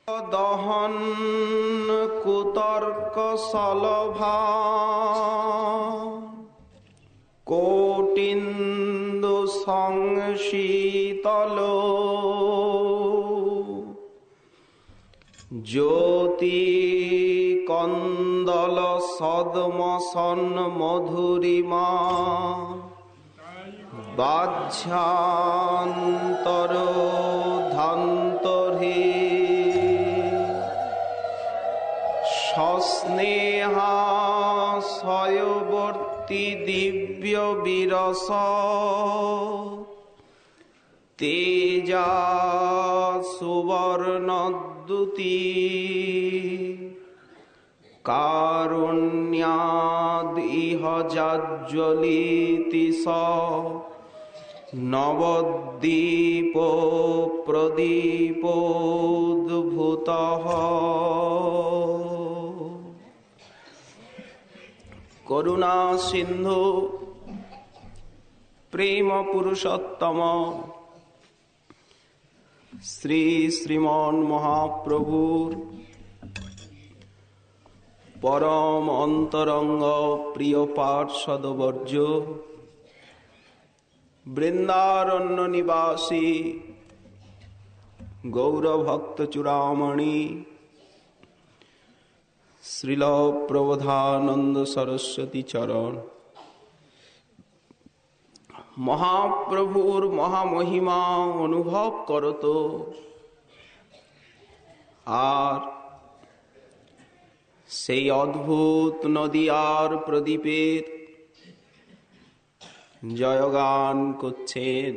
দহন কুতর্ক সলভা কোটিন্দু সংশীতল জ্যোতি কন্দল সদমসন মধুরিমা বাহ্যান্তর ধান্তরে সস্নেহা সয়বর্তী দিব্য বিরস তেজা সুবর্ণদ্যুতি কারুণ্যাদ ইহ জাজ্জ্বলিতি স নবদ্বীপ প্রদীপোদ্ভূতঃ। করুণা সিন্ধু প্রেম পুরুষোত্তম শ্রী শ্রীমন মহাপ্রভুর পরম অন্তরঙ্গ প্রিয় পার্ষদবর্য বৃন্দারণ্য নিবাসী গৌরভক্ত চূড়ামণি শ্রীল প্রবোধানন্দ সরস্বতী চরণ মহাপ্রভুর মহামহিমা অনুভব করত আর সেই অদ্ভুত নদীয়ার প্রদীপের জয়গান করছেন।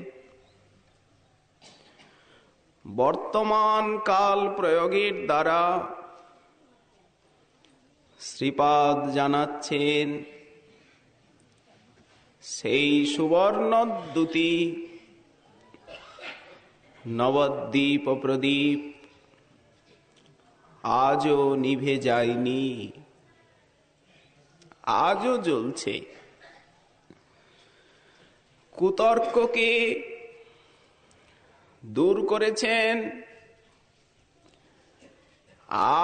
বর্তমান কাল প্রয়োগের দ্বারা শ্রীপাদ জানাচ্ছেন সেই সুবর্ণদ্যুতি নবদ্বীপ প্রদীপ আজও নিভে যায়নি, আজও জ্বলছে। কুতর্ককে দূর করেছেন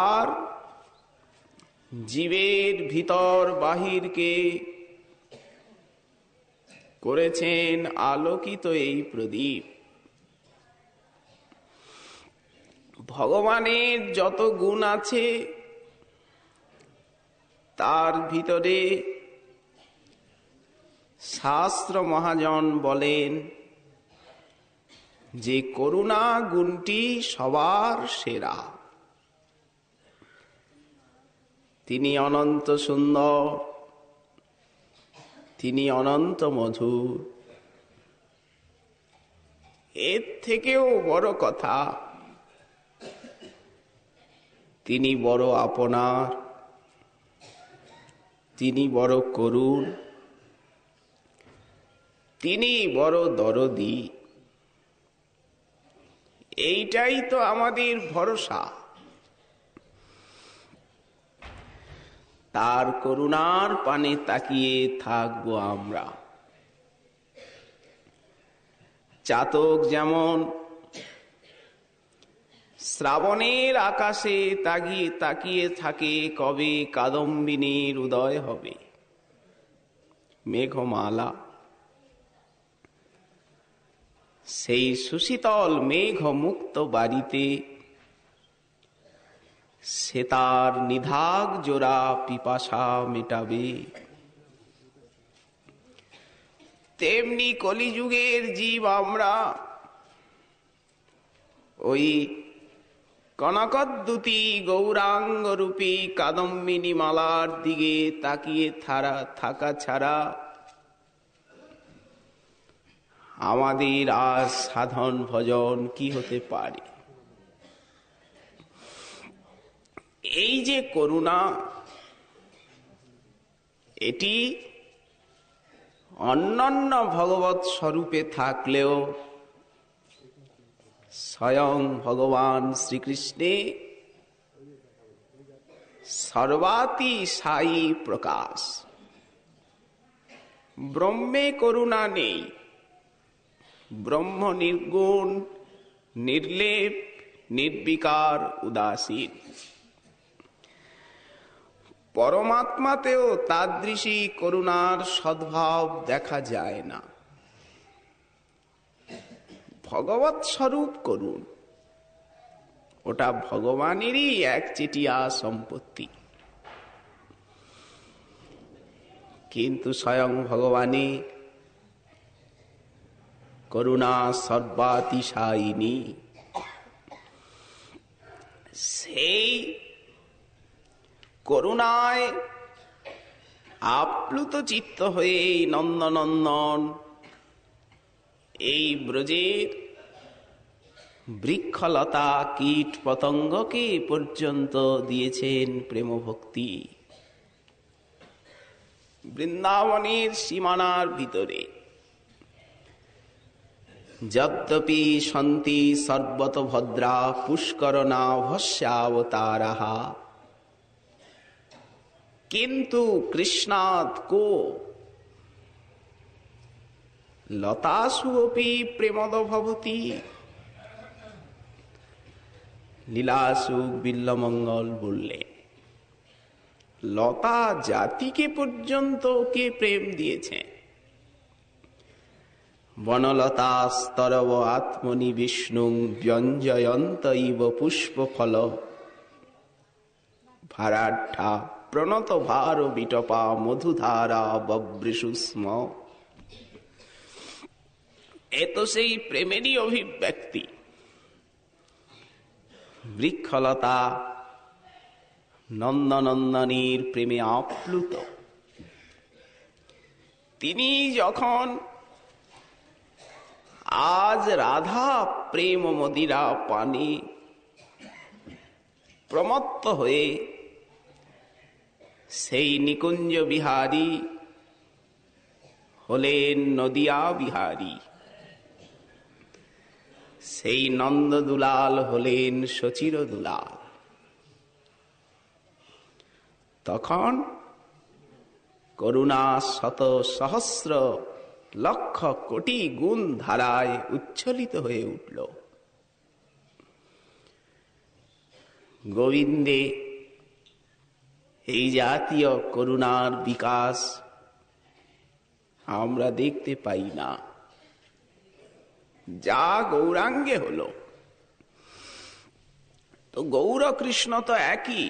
আর জীবের ভিতর বাহিরকে করেছেন আলোকিত এই প্রদীপ। ভগবানের যত গুণ আছে তার ভিতরে শাস্ত্র মহাজন বলেন যে করুণা গুণটি সবার সেরা। তিনি অনন্ত সুন্দর, তিনি অনন্ত মধুর। এর থেকেও বড় কথা, তিনি বড় আপনার, তিনি বড় করুণ, তিনি বড় দরদি। এইটাই তো আমাদের ভরসা। তার করুণার পানে তাকিয়ে থাকবো আমরা। চাতক যেমন শ্রাবণের আকাশে তাকিয়ে তাকিয়ে থাকে কবে কাদম্বিনীর উদয় হবে, মেঘমালা। সেই সুশীতল মেঘ মুক্ত বাড়িতে সে তার নিধাগ জোড়া পিপাসা মেটাবে। তেমনি কলিযুগের জীব আমরা ওই কনকদ্যুতি গৌরাঙ্গ রূপী কাদম্বিনী মালার দিকে তাকিয়ে থাকা ছাড়া আমাদের আজ সাধন ভজন কি হতে পারে? এই যে করুণা, এটি অন্যান্য ভগবৎ স্বরূপে থাকলেও স্বয়ং ভগবান শ্রীকৃষ্ণে সর্বাতিশায়ী প্রকাশ। ব্রহ্মে করুণা নেই, ব্রহ্ম নির্গুণ, নির্লেপ, নির্বিকার, উদাসীন। পরমাত্মাতেও তাদৃশী করুণার সদ্ভাব দেখা যায় না। ভগবৎ স্বরূপ করুণ, ওটা ভগবানেরই একচেটিয়া সম্পত্তি। কিন্তু স্বয়ং ভগবানই করুণা সর্বাতিশায়িনী। সেই করুণায় আপ্লুত চিত্ত হয়ে নন্দনন্দন এই ব্রজের বৃক্ষলতা কীট পতঙ্গকে পর্যন্ত দিয়েছেন প্রেম ভক্তি। বৃন্দাবনের সীমানার ভিতরে যদ্যপি সন্তি সর্বত ভদ্রা পুষ্করণা ভস্যাবতারাহা, কিন্তু কৃষ্ণাৎ কো লতাসু অপি প্রেমদ ভবতি। লীলাসু বিল্লমঙ্গল বললে লতা জাতিকে পর্যন্ত কে প্রেম দিয়েছে। বনলতাস্তরব আত্মনি বিষ্ণু ব্যঞ্জয়ন্ত ইব পুষ্প ফল ভারাঢ্যা প্রণত ভার বিটপা মধুধারা ববৃষু স্ম। এ তো সেই প্রেমেরই অভিব্যক্তি। বৃক্ষলতা নন্দনন্দনীর প্রেমে আপ্লুত। তিনি যখন আজ রাধা প্রেম মদিরা পানে প্রমত্ত হয়ে সেই নিকুঞ্জ বিহারী হলেন নদিয়া বিহারী, সেই নন্দ দুলাল হলেন সচির দুলাল। তখন করুণা শত সহস্র লক্ষ কোটি গুণ ধারায় উচ্ছ্বলিত হয়ে উঠল। গোবিন্দে এই জাতীয় করুণার বিকাশ আমরা দেখতে পাই না। যা গৌরাঙ্গে হলো, তো গৌর কৃষ্ণ তো একই।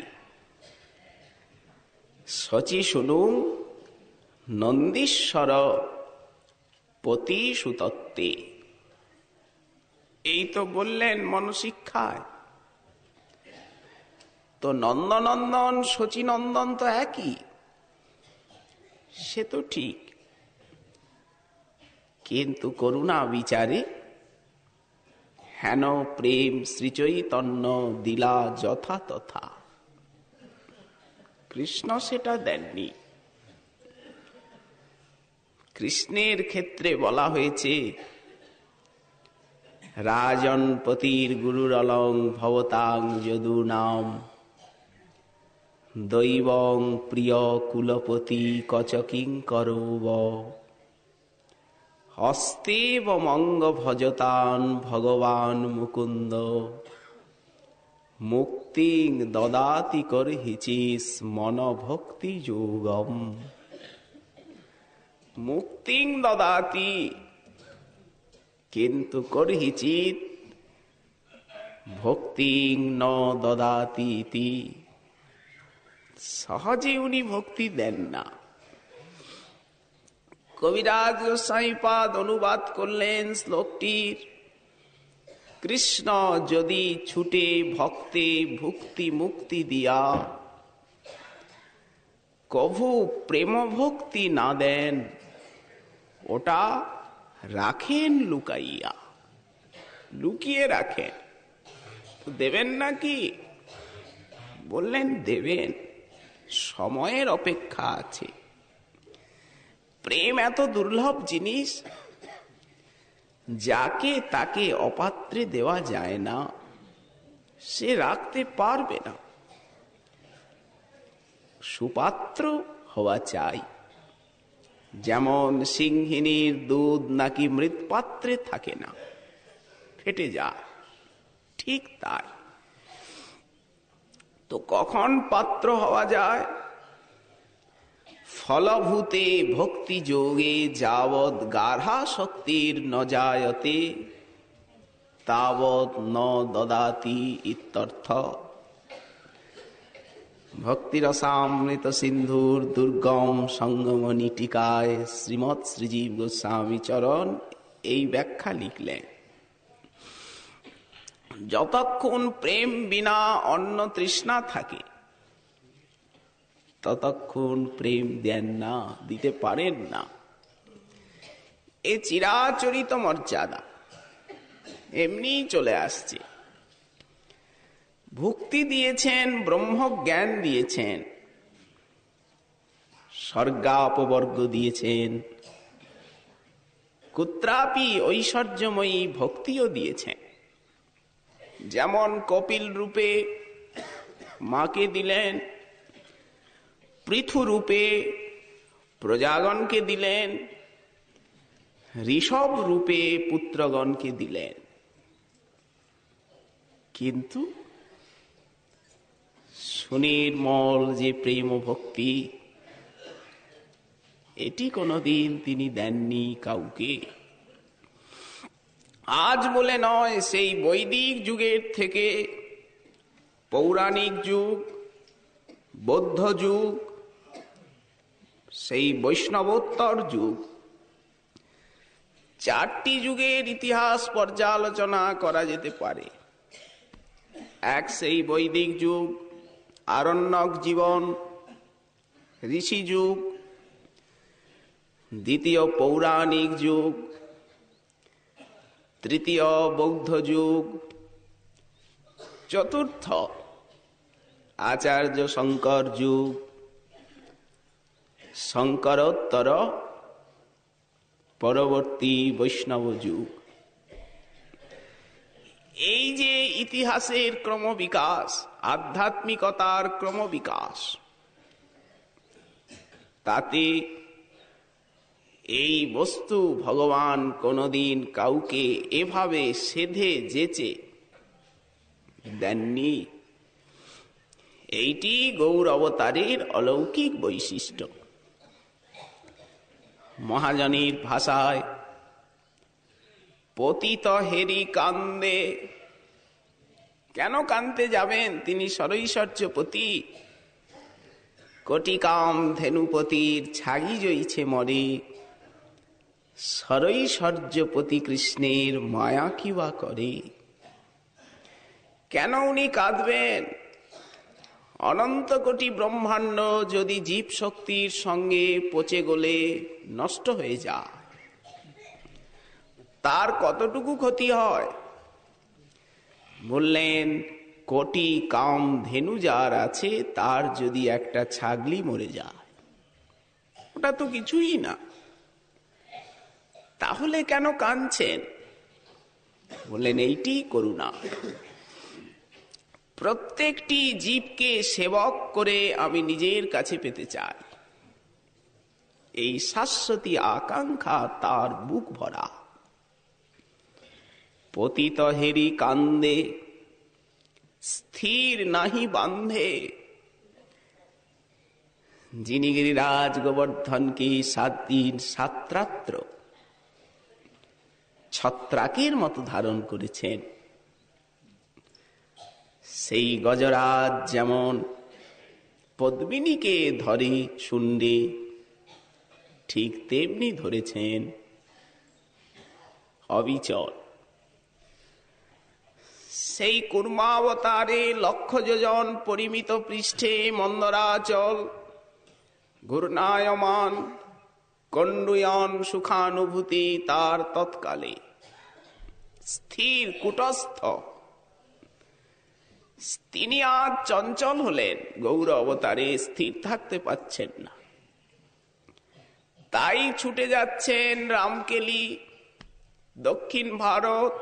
শচী শুনু নন্দীশ্বর পতি সুতত্ত্বে, এই তো বললেন মনশিক্ষায়। তো নন্দনন্দন শচীনন্দন তো একই, সে তো ঠিক। কিন্তু করুণা বিচারে হেন প্রেম শ্রীচৈতন্য দিলা যথা তথা। কৃষ্ণ সেটা দেননি। কৃষ্ণের ক্ষেত্রে বলা হয়েছে রাজনপতির গুরুরলং ভবতাং যদুনাম দৈবং প্রিয় কুলপতি কচকিং করব হস্তেব মঙ্গ ভজতান ভগবান মুকুন্দ মুক্তিং দদাতি করহিচিস মন ভক্তি যোগম। মুক্তিং দদাতি, কিন্তু করহিচিত ভক্তিং ন দদাতি ইতি। সহজে উনি ভক্তি দেন না। কবিরাজ গোস্বামীপাদ অনুবাদ করলেন শ্লোকটির, কৃষ্ণ যদি ছুটে ভক্তে ভুক্তি মুক্তি দিয়া কভু প্রেম ভক্তি না দেন, ওটা রাখেন লুকাইয়া, লুকিয়ে রাখেন। দেবেন নাকি? বললেন দেবেন, সময়ের অপেক্ষা আছে। প্রেম এত দুর্লভ জিনিস, যাকে তাকে অপাত্রে দেওয়া যায় না, সে রাখতে পারবে না। সুপাত্র হওয়া চাই। যেমন সিংহিনীর দুধ নাকি মৃৎপাত্রে থাকে না, ফেটে যায়, ঠিক তাই। তো কখন পাত্র হওয়া যায়? ফলভূতে ভক্তি যোগে যাবৎ গাঢ়া শক্তির ন জায়তে তাবৎ ন দদাতি ইত্যর্থ। ভক্তিরসামৃত সিন্ধুর দুর্গম সঙ্গমণি টিকায় শ্রীমৎ শ্রীজীব গোস্বামী চরণ এই ব্যাখ্যা লিখলেন। যতক্ষণ প্রেম বিনা অন্য তৃষ্ণা থাকে ততক্ষণ প্রেম দেন না, দিতে পারেন না। এ চিরাচরিত মর্যাদা এমনি চলে আসছে। ভক্তি দিয়েছেন, ব্রহ্ম জ্ঞান দিয়েছেন, স্বর্গাপবর্গ দিয়েছেন, কুত্রাপি ঐশ্বর্যময়ী ভক্তিও দিয়েছেন। যেমন কপিল রূপে মাকে দিলেন, পৃথু রূপে প্রজাগণকে দিলেন, ঋষভ রূপে পুত্রগণকে দিলেন। কিন্তু সুনির্মল যে প্রেম ভক্তি, এটি কোনদিন তিনি দেননি কাউকে। আজ বলে নয়, সেই বৈদিক যুগের থেকে পৌরাণিক যুগ, বৌদ্ধ যুগ, সেই বৈষ্ণবোত্তর যুগ, চারটি যুগের ইতিহাস পর্যালোচনা করা যেতে পারে। এক সেই বৈদিক যুগ, আরণ্যক জীবন, ঋষি যুগ। দ্বিতীয় পৌরাণিক যুগ, তৃতীয় বৌদ্ধ যুগ, চতুর্থ আচার্য শঙ্কর যুগ, শঙ্করোত্তর পরবর্তী বৈষ্ণব যুগ। এই যে ইতিহাসের ক্রমবিকাশ, আধ্যাত্মিকতার ক্রমবিকাশ, তাতে এই বস্তু ভগবান কোনদিন কাউকে এভাবে সেধে যেচে দেননি। এইটি গৌর অবতারের অলৌকিক বৈশিষ্ট্য। মহাজনীর ভাষায় পতিত হেরি কান্দে। কেন কান্দতে যাবেন? তিনি সরৈশ্বর্যপতি। কোটিকাম ধেনুপতির ছাগি জইছে মরে, সরৈশ্বর্যপতি কৃষ্ণের মায়া কিবা করে। কেন উনি কাঁদবেন? অনন্ত কোটি ব্রহ্মাণ্ড যদি জীব শক্তির সঙ্গে পচে গলে নষ্ট হয়ে যায়, তার কতটুকু ক্ষতি হয়? বললেন, কোটি কাম ধেনু যার আছে, তার যদি একটা ছাগলি মরে যায়, ওটা তো কিছুই না। তাহলে কেন কাঁদছেন? বললেন, এইটি করুণা। প্রত্যেকটি জীবকে সেবক করে আমি নিজের কাছে পেতে চাই, এই শাশ্বতী আকাঙ্ক্ষা তার বুক ভরা। পতিত হেরি কান্দে, স্থির নাহি বান্ধে। যিনি গিরিরাজ গোবর্ধনকে 7 দিন 7 রাত্র ছত্রাকের মতো ধারণ করেছেন, সেই গজরাজ যেমন পদ্মিনীকে ধরে শুন্ডে, ঠিক তেমনি ধরেছেন অবিচল। সেই কুর্মাবতারে লক্ষ যোজন পরিমিত পৃষ্ঠে মন্দরাচল ঘূর্ণায়মান কণ্ডুয়ান সুখানুভূতি তার তৎকালে স্থির কুটস্থ। তিনি আজ চঞ্চল হলেন, গৌর অবতারে স্থির থাকতে পাচ্ছেন না। তাই ছুটে যাচ্ছেন রামকেলি, দক্ষিণ ভারত,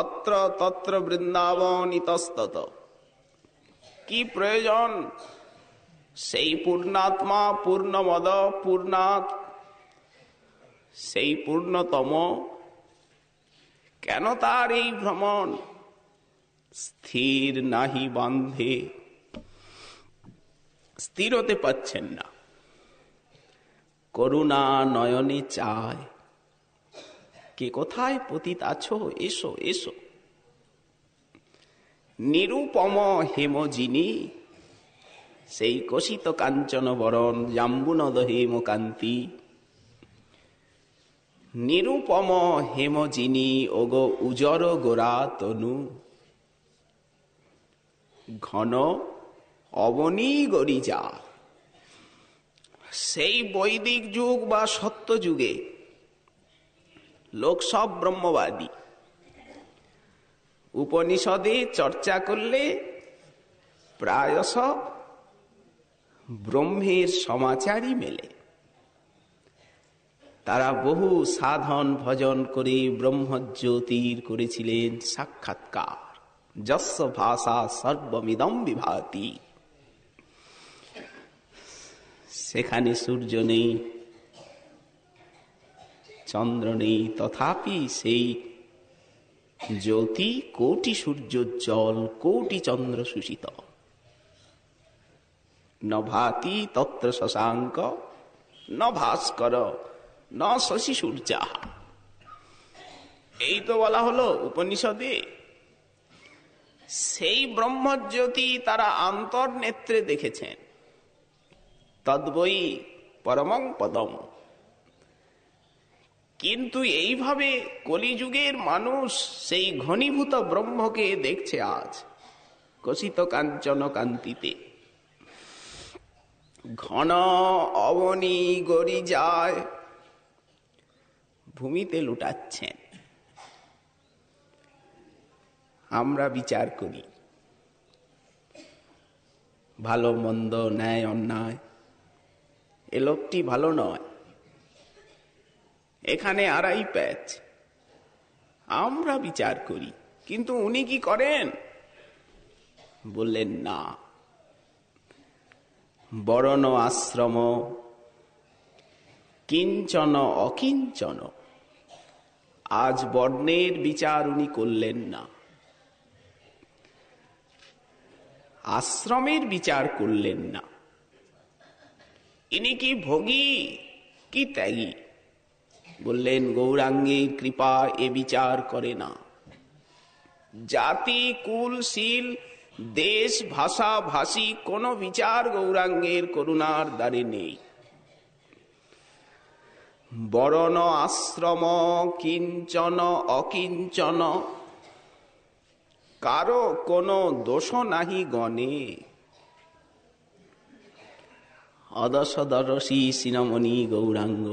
অত্র তত্র বৃন্দাবন ইতস্তত। কি প্রয়োজন? সেই পূর্ণাত্মা, পূর্ণমদ পূর্ণাৎ, সেই পূর্ণতম, কেন তার এই ভ্রমণ? স্থির নাহি বান্ধে, স্থির হতে পাচ্ছেন না। করুণা নয়নে চায়, কে কোথায় পতিত আছো, এসো এসো। নিরুপম হেম যিনি, সেই কষিত কাঞ্চন বরণ জাম্বুনদ হেমকান্তি। নিরুপম হেম যিনি, ওগো উজর গোরা তনু। ঘন অবনী গরিজা, সেই বৈদিক যুগ বা সত্য যুগে লোক সব ব্রহ্মবাদী। উপনিষদে চর্চা করলে প্রায়শ ব্রহ্মের সমাচারই মেলে। তারা বহু সাধন ভজন করে ব্রহ্মজ্যোতির করেছিলেন সাক্ষাৎকার। যস্য ভাষা সর্বমিদম বিভাতি। সেখানে সূর্য নেই, চন্দ্র নেই, তথাপি সেই জ্যোতি কোটি সূর্যোজ্জ্বল, কোটি চন্দ্র সুশীত। ন ভাতি তত্র শশাঙ্ক, ন ভাস্কর, ন শশী সূর্যা। এই তো বলা হলো উপনিষদে। সেই ব্রহ্মজ্যোতি তারা অন্তর্নেত্রে দেখেছেন। তদ্বৈ পরমং পদম। কিন্তু এইভাবে কলিযুগের মানুষ সেই ঘনীভূত ব্রহ্মকে দেখছে আজ কষিত কাঞ্চন কান্তিতে। ঘন অবনী গরিজায় ভূমিতে লুটাচ্ছেন। আমরা বিচার করি ভালো মন্দ, ন্যায় অন্যায়, এ লোকটি ভালো নয়, এখানে আড়াই প্যাচ। আমরা বিচার করি, কিন্তু উনি কি করেন? বললেন না। বরণ আশ্রম কিঞ্চন অকিঞ্চন। আজ বর্ণের বিচার উনি করলেন না, আশ্রমের বিচার করলেন না। ইনি কি ভোগী কি ত্যাগী? বললেন গৌরাঙ্গের কৃপা এ বিচার করে না। জাতি, কুল, শীল, দেশ, ভাষা, ভাষী কোন বিচার গৌরাঙ্গের করুণার দ্বারে নেই। বরণ আশ্রম কিঞ্চন অকিঞ্চন, কারো কোনো দোষ নাহি গণে। অদশদরসী শিরোমণি গৌরাঙ্গ,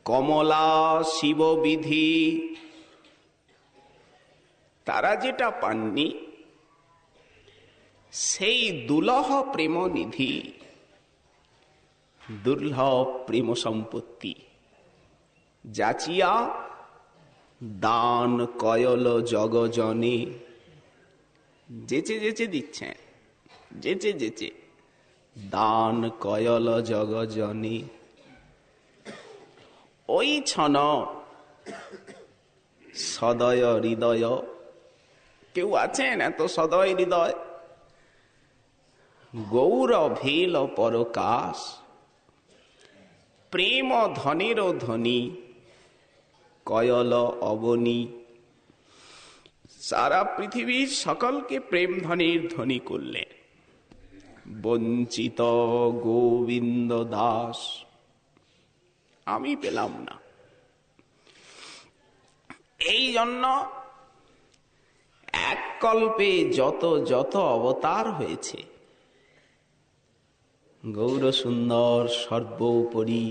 কমলা শিববিধি, তারা যেটা পাননি সেই দুলহ প্রেম নিধি, দুর্লভ প্রেম সম্পত্তি যাচিয়া দান কয়ল জগজনে। যেচে যেচে দিচ্ছেন, যেচে যেচে দান কয়ল জগজনে। ওই ছন সদয় হৃদয়, কেউ আছেন এত সদয় হৃদয়? গৌর ভেল পরকাশ, প্রেম ধনের ধনী, কয়ল অবনী। সারা পৃথিবীর সকলকে প্রেম ধনের ধনী করলেন। বঞ্চিত গোবিন্দ দাস আমি পেলাম না। এই জন্য এক কল্পে যত যত অবতার হয়েছে, গৌর সুন্দর সর্বোপরি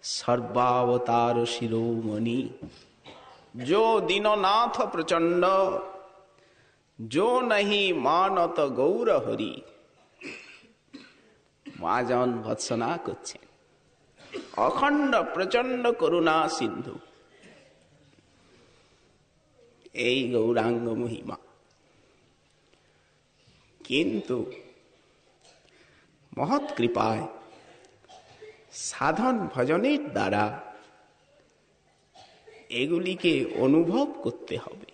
সর্বাবতার শিরোমণি। जो दीननाथ प्रचंड, जो नहीं मानत गौर हरि। महाजन भत्सना করছেন, অখণ্ড প্রচন্ড করুণা সিন্ধু এই গৌরাঙ্গ মহিমা। কিন্তু মহৎ কৃপায় সাধন ভজনের দ্বারা এগুলিকে অনুভব করতে হবে।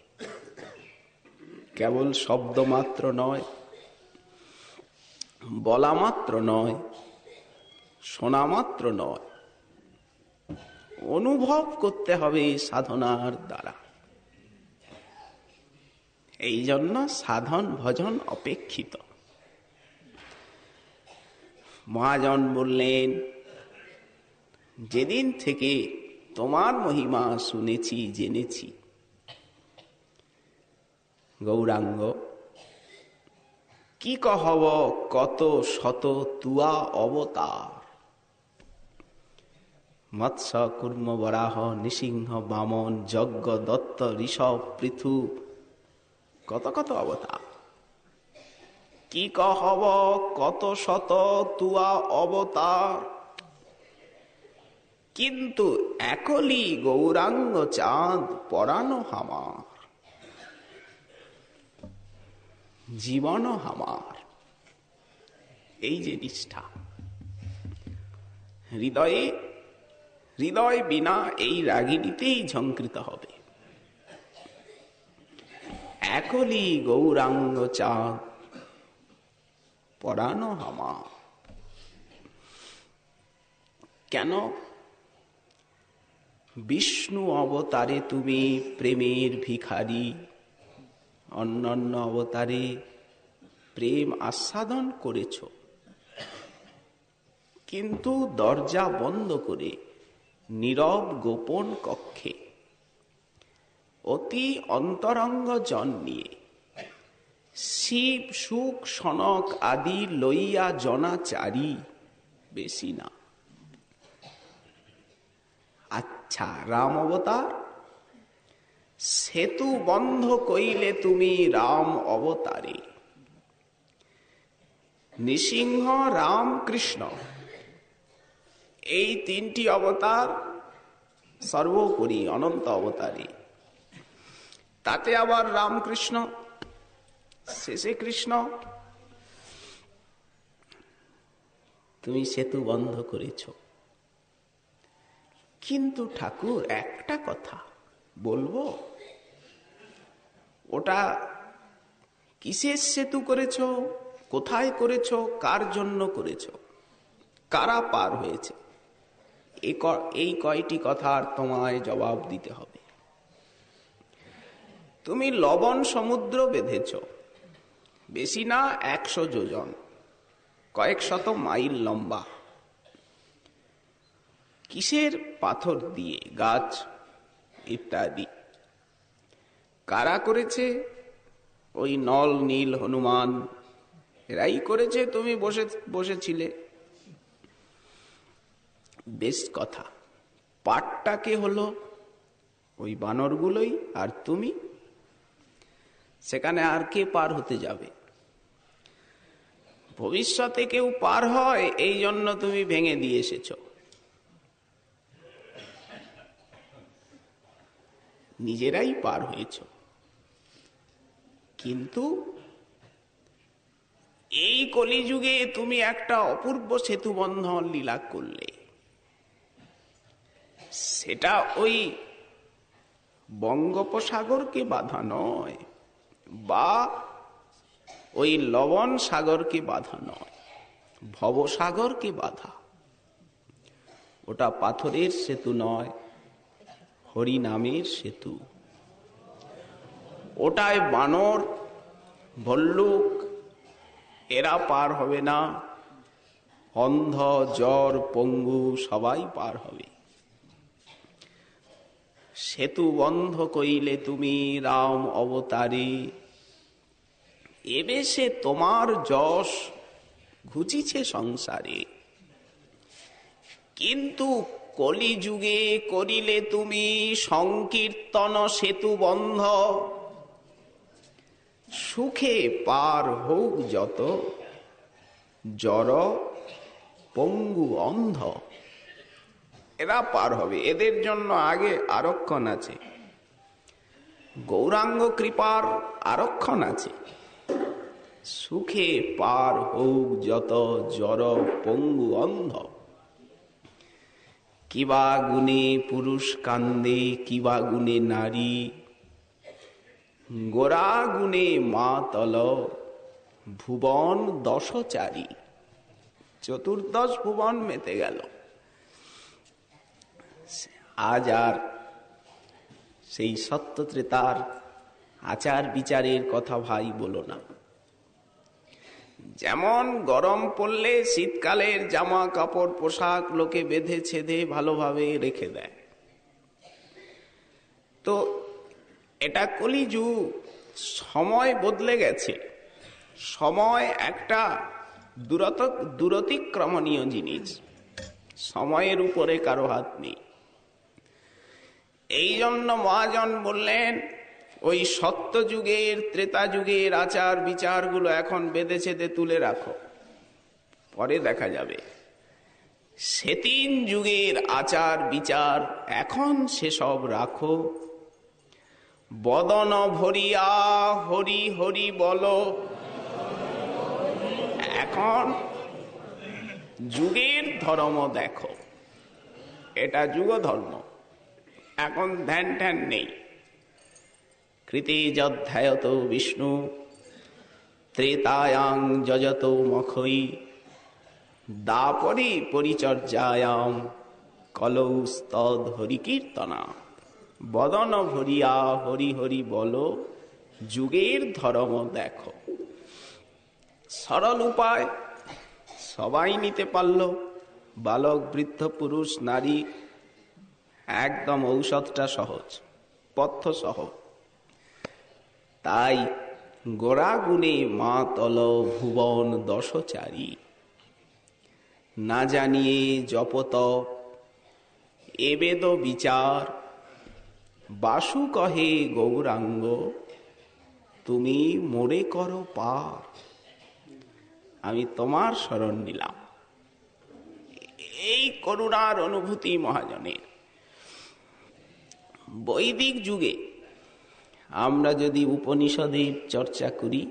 কেবল শব্দ মাত্র নয়, বলা মাত্র নয়, শোনা মাত্র নয়, অনুভব করতে হবে সাধনার দ্বারা। এই জন্য সাধন ভজন অপেক্ষিত। মহাজন বললেন, যেদিন থেকে তোমার মহিমা শুনেছি, জেনেছি, গৌরাঙ্গ কি কহব কত শত তুয়া অবতার, মৎস্য কুর্ম বরাহ নৃসিংহ বামন যজ্ঞ দত্ত ঋষভ পৃথু, কত কত অবতার। কি কহব কত শত তুয়া অবতার, কিন্তু একলি গৌরাঙ্গ চাঁদ পরানো হামার, জীবন হামার। এই যে নিষ্ঠা হৃদয়ে, হৃদয় বিনা এই রাগিনীতেই ঝঙ্কৃত হবে। একলি গৌরাঙ্গ চাঁদ পরানো হামার। কেন? বিষ্ণু অবতারে তুমি প্রেমের ভিখারি, অন্যান্য অবতারে প্রেম আস্বাদন করেছ, কিন্তু দরজা বন্ধ করে নীরব গোপন কক্ষে অতি অন্তরঙ্গ জন নিয়ে শিব সুখ সনক আদি লইয়া জনাচারী, বেশি না। আচ্ছা, রাম অবতার, সেতু বন্ধ কইলে তুমি রাম অবতারে। নৃসিংহ, রাম, কৃষ্ণ, এই তিনটি অবতার সর্বোপরি অনন্ত অবতারে। তাতে আবার রামকৃষ্ণ, শেষে কৃষ্ণ। তুমি সেতু বন্ধ করেছ, কিন্তু ঠাকুর একটা কথা বলবো, ওটা কিসের সেতু করেছ, কোথায় করেছ, কার জন্য করেছ, কারা পার হয়েছে, এই কয়টি কথার তোমায় জবাব দিতে হবে। তুমি লবণ সমুদ্র বেঁধেছ, বেশি না 100 যোজন, কয়েক শত মাইল লম্বা। কিসের পাথর দিয়ে? গাছ ইত্যাদি। কারা করেছে? ওই নল নীল হনুমান, এরাই করেছে, তুমি বসেছিলে। বেশ কথা, পাটটা কে হলো? ওই বানরগুলোই, আর তুমি। সেখানে আর কে পার হতে যাবে? ভবিষ্যতে কেউ পার হয়, এই জন্য তুমি ভেঙে দিয়ে এসেছো। নিজেরাই পার হয়েছ, কিন্তু এই কলিযুগে তুমি একটা অপূর্ব সেতু বন্ধন লীলা করলে। সেটা ওই বঙ্গোপসাগরকে বাধা নয়, বা ওই লবণ সাগরকে বাধা নয়, ভবসাগরকে বাধা। ওটা পাথরের সেতু নয়, হরি নামের সেতু। ওটায় বানর, ভল্লুক এরা পার হবে না, অন্ধ, জ্বর, পঙ্গু সবাই পার হবে। সেতু বন্ধ কইলে তুমি রাম অবতারে, এবে সে তোমার যশ ঘুচিছে সংসারে। কিন্তু কলিযুগে করিলে তুমি সংকীর্তন সেতু বন্ধ, সুখে পার হোক যত জড় পঙ্গু অন্ধ। এরা পার হবে, এদের জন্য আগে আরক্ষণ আছে, গৌরাঙ্গ কৃপার আরক্ষণ আছে। সুখে পার হোক যত জড় পঙ্গু অন্ধ। কিবা গুণে পুরুষ কান্দে, কিবা গুণে নারী, গোরা গুণে মাতল ভুবন দশচারী। চতুর্দশ ভুবন মেতে গেল। আজ আর সেই সত্য ত্রেতার আচার বিচারের কথা ভাই বলো না। যেমন গরম পড়লে শীতকালের জামা কাপড় পোশাক লোকে বেঁধে ছেদে ভালোভাবে রেখে দেয়, তো এটা কলিযুগ, সময় বদলে গেছে। সময় একটা দূরতিক্রমণীয় জিনিস, সময়ের উপরে কারো হাত নেই। এই জন্য মহাজন বললেন ওই সত্য যুগের ত্রেতা যুগের আচার বিচারগুলো এখন বেঁধে ছেদে তুলে রাখো, পরে দেখা যাবে। সেদিন যুগের আচার বিচার এখন সেসব রাখো। বদন ভরিয়া হরি হরি বলো। এখন যুগের ধর্ম দেখো, এটা যুগ ধর্ম। এখন ধ্যান ধ্যান নেই। কৃতে যধ্যায়ত বিষ্ণু ত্রেতায়াং যজত মখৈ দাপরি পরিচর্যায়াম কলৌস্তদ হরিকীর্তনা। বদন ভরিয়া হরি হরি বলো, যুগের ধর্ম দেখো। সরল উপায় সবাই নিতে পারল, বালক বৃদ্ধ পুরুষ নারী, একদম ঔষধটা সহজ, পথ্য সহজ। তাই গোরা গুণে মাতল ভুবন দশচারী। না জানিয়ে জপতপ এ বেদ বিচার। বাসু কহে গৌরাঙ্গ তুমি মোরে করো পার। আমি তোমার শরণ নিলাম। এই করুণার অনুভূতি মহাজনের। বৈদিক যুগে আমরা যদি উপনিষদের চর্চা করি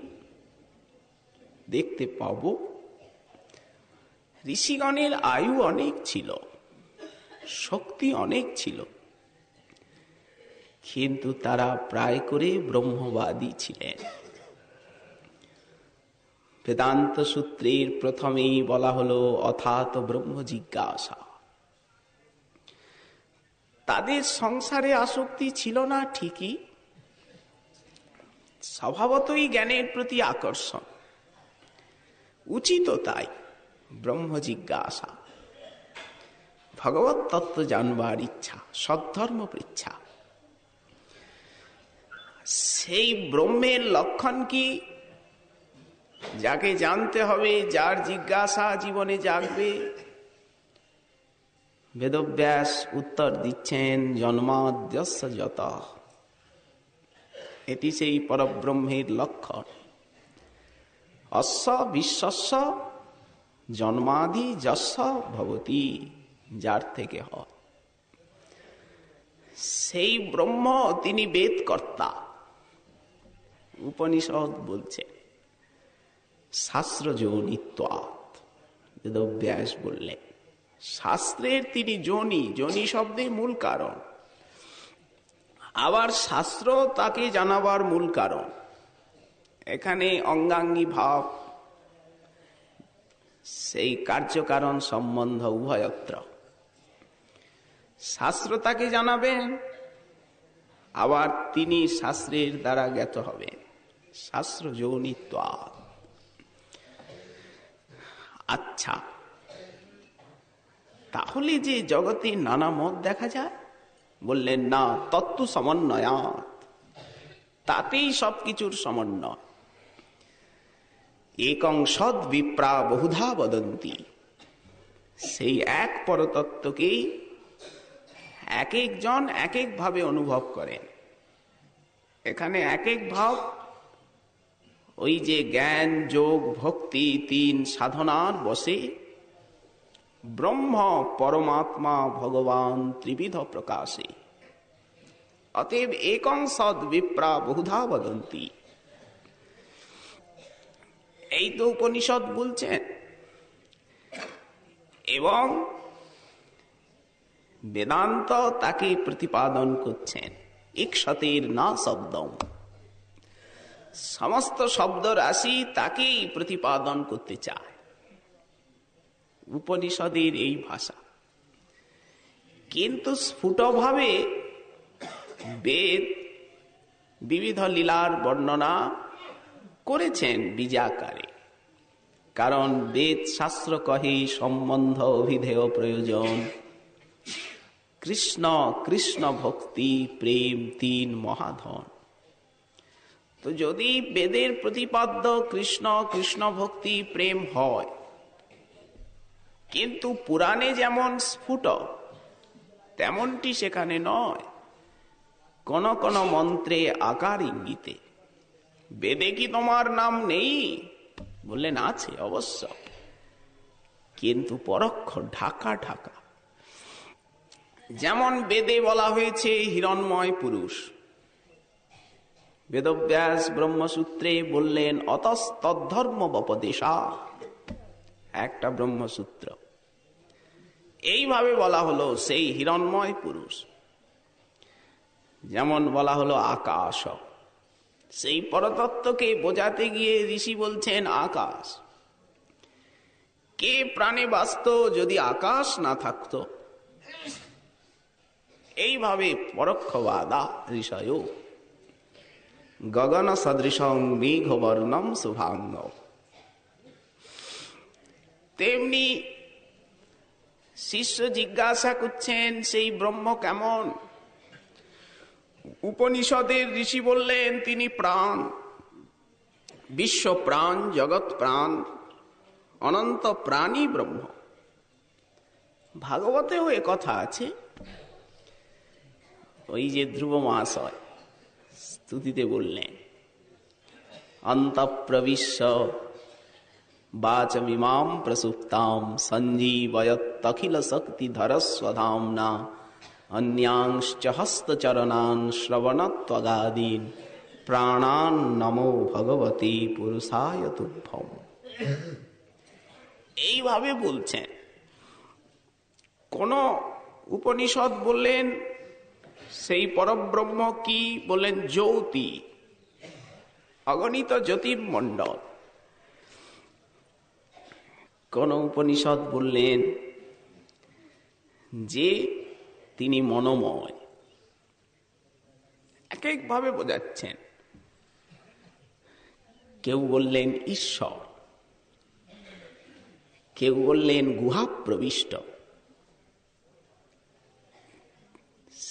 দেখতে পাব ঋষিগণের আয়ু অনেক ছিল, শক্তি অনেক ছিল, কিন্তু তারা প্রায় করে ব্রহ্মবাদী ছিলেন। বেদান্ত সূত্রের প্রথমেই বলা হলো অথাত ব্রহ্ম জিজ্ঞাসা। তাদের সংসারে আসক্তি ছিল না ঠিকই, স্বভাবতই জ্ঞানের প্রতি আকর্ষণ, উচিত তাই ব্রহ্ম জিজ্ঞাসা, ভগবত তত্ত্ব জানবার ইচ্ছা, সদ্ধর্ম পৃচ্ছা। সেই ব্রহ্মের লক্ষণ কি, যাকে জানতে হবে, যার জিজ্ঞাসা জীবনে জাগবে। বেদব্যাস উত্তর দিচ্ছেন জন্মাদ্যস্য যতঃ, এটি সেই পরব্রহ্মের লক্ষণ। অস্য বিশ্বস্য জন্মাদি যস্য ভবতি, যার থেকে হয় সেই ব্রহ্ম, তিনি বেদকর্তা। উপনিষদ বলছে শাস্ত্র যোনিত্বাৎ, বেদব্যাস বললেন শাস্ত্রের তিনি যোনি, যোনি শব্দে মূল কারণ। আবার শাস্ত্র তাকে জানাবার মূল কারণ। এখানে অঙ্গাঙ্গী ভাব, সেই কার্যকারণ সম্বন্ধ উভয়ত্র। শাস্ত্র তাকে জানাবেন, আবার তিনি শাস্ত্রের দ্বারা জ্ঞাত হবেন। শাস্ত্র যোনিত্বাৎ। আচ্ছা, তাহলে যে জগতে নানা মত দেখা যায়, বললেন না, তত্ত্ব সমন্বয়াৎ, তাতেই সবকিছুর সমন্বয়। একং সদ বিপ্রা বহুধা বদন্তি, সেই এক পরতত্ত্বকেই এক একজন এক এক ভাবে অনুভব করেন। এখানে এক এক ভাব, ওই যে জ্ঞান যোগ ভক্তি তিন সাধনার বসে ব্রহ্ম পরমাত্মা ভগবান ত্রিবিধ প্রকাশে। অতএব একং সদ বিপ্রা বহুধা বদন্তি, এই তো উপনিষদ বলছেন। এবং বেদান্ত তাকে প্রতিপাদন করছেন। ইক্ষতের না শব্দম, সমস্ত শব্দ রাশি তাকেই প্রতিপাদন করতে চায়। উপনিষদের এই ভাষা। কিন্তু স্ফুটভাবে বেদ বিবিধ লীলার বর্ণনা করেছেন বীজাকারে। কারণ বেদ শাস্ত্র কহে সম্বন্ধ অভিধেয় প্রয়োজন, কৃষ্ণ কৃষ্ণ ভক্তি প্রেম তিন মহাধন। তো যদি বেদের প্রতিপাদ্য কৃষ্ণ কৃষ্ণ ভক্তি প্রেম হয়, কিন্তু পুরাণে যেমন স্ফুট তেমনটি সেখানে নয়। কোন কোন মন্ত্রে আকার ইঙ্গিতে। বেদে কি তোমার নাম নেই? বললেন আছে অবশ্য, কিন্তু পরোক্ষ ঢাকা ঢাকা। যেমন বেদে বলা হয়েছে হিরণ্ময় পুরুষ, বেদব্যাস ব্রহ্মসূত্রে বললেন অতস্তদ্ধর্মবপদেশা, একটা ব্রহ্মসূত্র। এইভাবে বলা হলো সেই হিরণ্ময় পুরুষ। যেমন বলা হলো আকাশ, সেই পরতত্ত্বকে বোঝাতে গিয়ে ঋষি বলছেন আকাশ। কে প্রাণে বাস্ত যদি আকাশ না থাকতো? এইভাবে পরোক্ষবাদা ঋষয় গগন সদৃশং মেঘবর্ণম শুভাঙ্গ। তেমনি শিষ্য জিজ্ঞাসা করছেন সেই ব্রহ্ম কেমন? উপনিষদের ঋষি বললেন তিনি প্রাণ, বিশ্ব প্রাণ, জগৎ প্রাণ, অনন্ত প্রাণী ব্রহ্ম। ভাগবতেও এ কথা আছে। ওই যে ধ্রুব মহাশয় স্তুতিতে বললেন অন্তঃপ্রবিশ্য বাচমিমাম প্রসুপ্তাম সঞ্জীবয়ত্যখিল শক্তিধরস্বধাম্না অন্যাংশ্চ হস্তচরণান শ্রবণত্বগাদীন প্রাণান নমো ভগবতে পুরুষায় তুভ্যম। এইভাবে বলছেন। কোন উপনিষদ বললেন সেই পরব্রহ্ম কি? বললেন জ্যোতি, অগণিত জ্যোতির্মণ্ডল। কোন উপনিষদ বললেন যে তিনি মনোময়। এক একভাবে বোঝাচ্ছেন। কেউ বললেন ঈশ্বর, কেউ বললেন গুহা প্রবিষ্ট।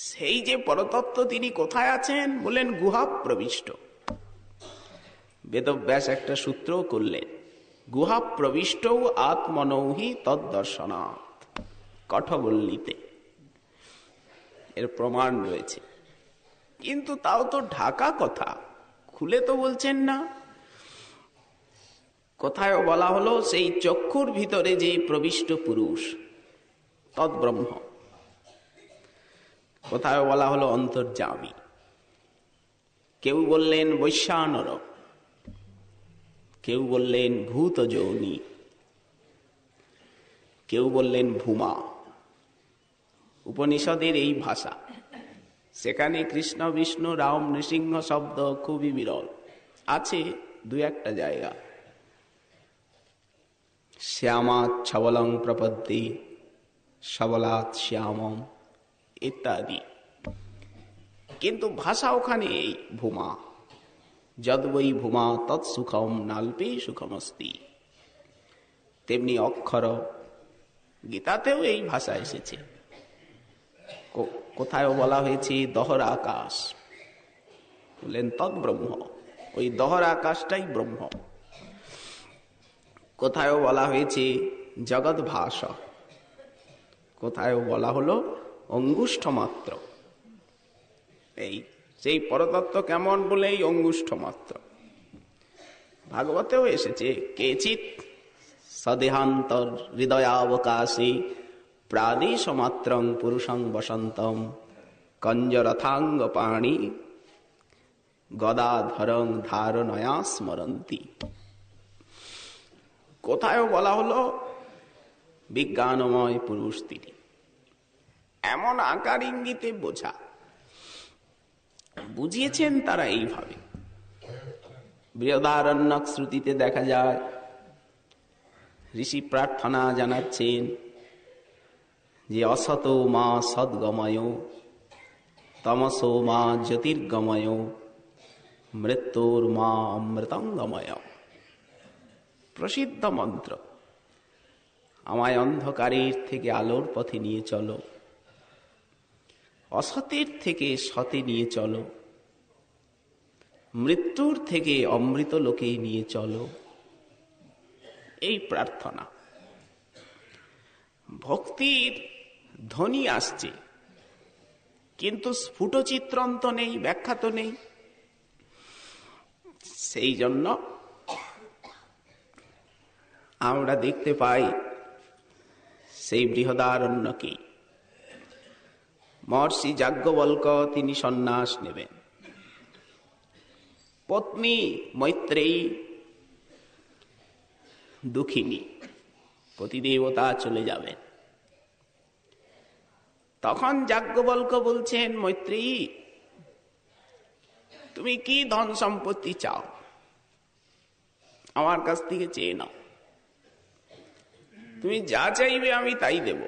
সেই যে পরতত্ত্ব তিনি কোথায় আছেন? বললেন গুহা প্রবিষ্ট। বেদব্যাস একটা সূত্র করলেন গুহা প্রবিষ্ট আত্মনৌহি তদ্দর্শনাৎ, কঠোবল্লীতে এর প্রমাণ রয়েছে। কিন্তু তাও তো ঢাকা কথা, খুলে তো বলছেন না। কোথায় বলা হলো সেই চক্ষুর ভিতরে যে প্রবিষ্ট পুরুষ তদ্ব্রহ্ম। কোথায় বলা হলো অন্তর্যামী। কেউ বললেন বৈশ্বানর, কেউ বললেন ভূত যৌনি, কেউ বললেন ভূমা। উপনিষদের এই ভাষা। সেখানে কৃষ্ণ বিষ্ণু রাম নৃসিংহ শব্দ খুবই বিরল, আছে দু একটা জায়গা। শ্যামাৎ ছবলং প্রপদ্যে সবলাৎ শ্যামম ইত্যাদি। কিন্তু ভাষা ওখানে এই ভূমা, যদ্বৈ ভূমা তৎসুখম নাল্পে সুখমস্তি। তেমনি অক্ষর, গীতাতেও এই ভাষা এসেছে। কোথায় বলা হয়েছে দহর আকাশ, বললেন তদ্ব্রহ্ম, ওই দহর আকাশটাই ব্রহ্ম। কোথায় বলা হয়েছে জগৎ ভাষা, কোথায় বলা হলো অঙ্গুষ্ঠ মাত্র। এই সেই পরতত্ত্ব কেমন? বলে এই অঙ্গুষ্ঠ মাত্র। ভাগবতেও এসেছে কেচিৎ সদেহান্তর হৃদয়াবকাশে প্রাদেশ মাত্রং পুরুষং বসন্তম কঞ্জরথাঙ্গ পাণি গদাধরং ধারণয়া স্মরন্তি। কোথায় বলা হলো বিজ্ঞানময় পুরুষ তিনি। এমন আকার ইঙ্গিতে বোঝা বুঝিয়েছেন তারা এইভাবে। বৃহদারণ্যক শ্রুতিতে দেখা যায় ঋষি প্রার্থনা জানাচ্ছেন যে অসত মা সদ্গময়, তমসো মা জ্যোতির্গময়, মৃত্যুর মা অমৃতঙ্গময়। প্রসিদ্ধ মন্ত্র। আমায় অন্ধকারের থেকে আলোর পথে নিয়ে চলো, অসতের থেকে সতে নিয়ে চলো, মৃত্যুর থেকে অমৃত লোকে নিয়ে চলো। এই প্রার্থনা। ভক্তির ধ্বনি আসছে, কিন্তু স্ফুট চিত্রণ তো নেই, ব্যাখ্যা তো নেই। সেই জন্য আমরা দেখতে পাই সেই বৃহদারণ্যকে মহর্ষি যাজ্ঞবল্ক্য তিনি সন্ন্যাস নেবেন। পত্নী মৈত্রেয়ী দুঃখিনী, পতিদেবতা চলে যাবেন। তখন যাজ্ঞবল্ক্য বলছেন, মৈত্রেয়ী তুমি কি ধন সম্পত্তি চাও, আমার কাছ থেকে চেয়ে নাও, তুমি যা চাইবে আমি তাই দেব।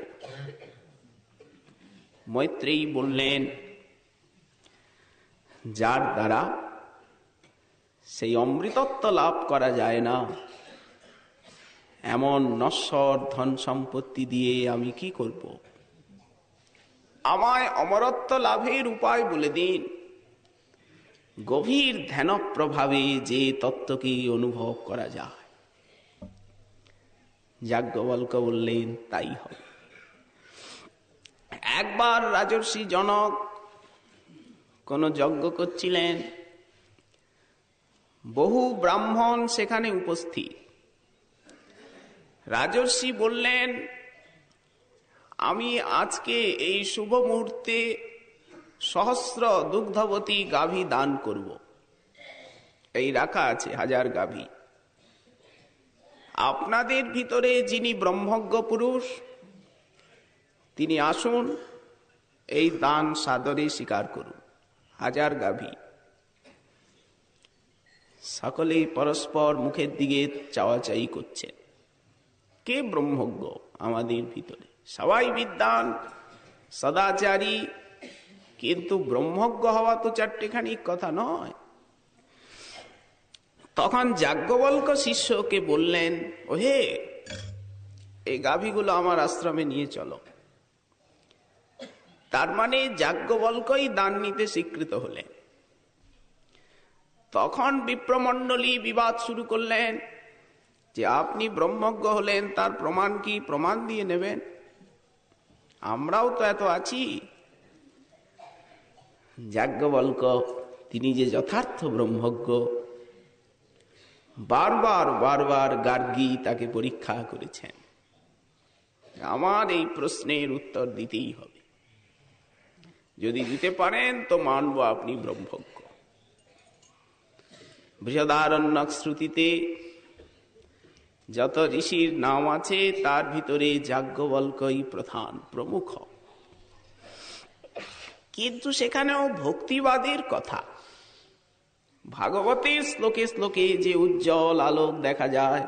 মৈত্রেয়ী বললেন, যার দ্বারা সেই অমৃতত্ব লাভ করা যায় না, এমন নশ্বর ধন সম্পত্তি দিয়ে আমি কি করব? আমায় অমরত্ব লাভের উপায় বলে দিন। গভীর ধ্যান প্রভাবে যে তত্ত্বকে অনুভব করা যায়। যাজ্ঞবল্ক্য বললেন, তাই হবে। একবার রাজর্ষি জনক কোন যজ্ঞ করছিলেন, বহু ব্রাহ্মণ সেখানে উপস্থিত। রাজর্ষি বললেন, আমি আজকে এই শুভ মুহূর্তে সহস্র দুগ্ধবতী গাভী দান করব। এই রাখা আছে 1000 গাভী। আপনাদের ভিতরে যিনি ব্রহ্মজ্ঞ পুরুষ, তিনি আসুন, এই দান সাদরে স্বীকার করুন। 1000 গাভী। সকলে পরস্পর মুখের দিকে চাওয়াচাই করছে। কে ব্রহ্মজ্ঞ আমাদের ভিতরে? সবাই বিদ্বান, সদাচারী, কিন্তু ব্রহ্মজ্ঞ হওয়া তো চারটেখানি কথা নয়। তখন যাজ্ঞবল্ক্য শিষ্যকে বললেন, ওহে, এই গাভীগুলো আমার আশ্রমে নিয়ে চলো। তার মানে যাজ্ঞবল্ক্যই দান নিতে স্বীকৃত হলেন। তখন বিপ্রমণ্ডলী বিবাদ শুরু করলেন যে আপনি ব্রহ্মজ্ঞ হলেন, তার প্রমাণ কি? প্রমাণ দিয়ে নেবেন, আমরাও তো এত আছি। যাজ্ঞবল্ক্য তিনি যে যথার্থ ব্রহ্মজ্ঞ, বারবার বারবার গার্গী তাকে পরীক্ষা করেছেন। আমার এই প্রশ্নের উত্তর দিতেই হবে, যদি দিতে পারেন তো মানব আপনি ব্রহ্মজ্ঞ। বৃহদারণ্যক শ্রুতিতে যত ঋষির নাম আছে তার ভিতরে যাজ্ঞবল্ক্যই প্রধান, প্রমুখ। কিন্তু সেখানেও ভক্তিবাদের কথা। ভাগবতের শ্লোকে শ্লোকে যে উজ্জ্বল আলোক দেখা যায়,